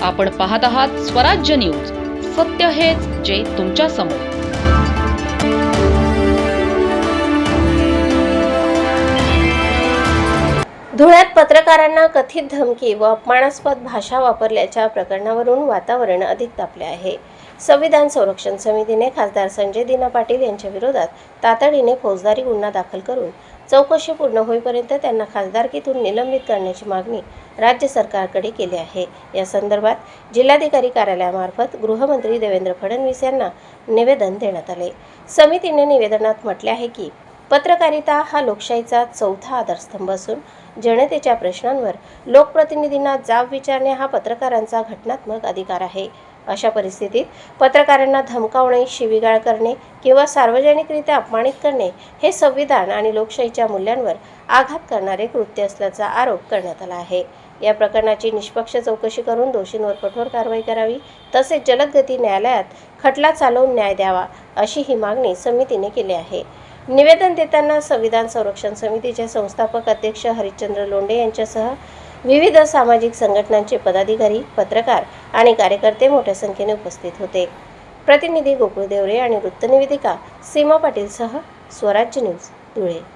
आपण पाहत आहात स्वराज्य न्यूज. सत्य हेच जे तुमच्या समोर. धुळ्यात पत्रकारांना कथित धमकी व अपमानास्पद भाषा वापरल्याच्या प्रकरणावरून वातावरण अधिक तापले आहे. संविधान संरक्षण समितीने खासदार संजय दिना पाटील यांच्या विरोधात तातडीने फौजदारी गुन्हा दाखल करून चौकशी पूर्ण होईपर्यंत त्यांना खासदारकीतून निलंबित करण्याची मागणी राज्य सरकारकडे केली आहे. या संदर्भात जिल्हाधिकारी कार्यालयामार्फत गृहमंत्री देवेंद्र फडणवीस यांना निवेदन देण्यात आले. समितीने निवेदनात म्हटले आहे की पत्रकारिता हा लोकशाहीचा चौथा आधारस्तंभ असून जनतेच्या प्रश्नांवर लोकप्रतिनिधींना जाब विचारणे हा पत्रकारांचा घटनात्मक अधिकार आहे. अशा परिस्थितीत पत्रकारांना धमकावणे, शिवीगाळ करणे किंवा सार्वजनिकरित्या अपमानित करणे हे संविधान आणि लोकशाहीच्या मूल्यांवर आघात करणारे कृत्य असल्याचा आरोप करण्यात आला आहे. या प्रकरणाची निष्पक्ष चौकशी करून दोषींवर कठोर कारवाई करावी तसेच जलद गती न्यायालयात खटला चालवून न्याय द्यावा अशी ही मागणी समितीने केली आहे. निवेदन देताना संविधान संरक्षण समितीचे संस्थापक अध्यक्ष हरिश्चंद्र लोंढे यांच्यासह विविध सामाजिक संघटनांचे पदाधिकारी, पत्रकार आणि कार्यकर्ते मोठ्या संख्येने उपस्थित होते. प्रतिनिधी गोकुळ देवरे आणि वृत्तनिवेदिका सीमा पाटीलसह स्वराज्य न्यूज, धुळे.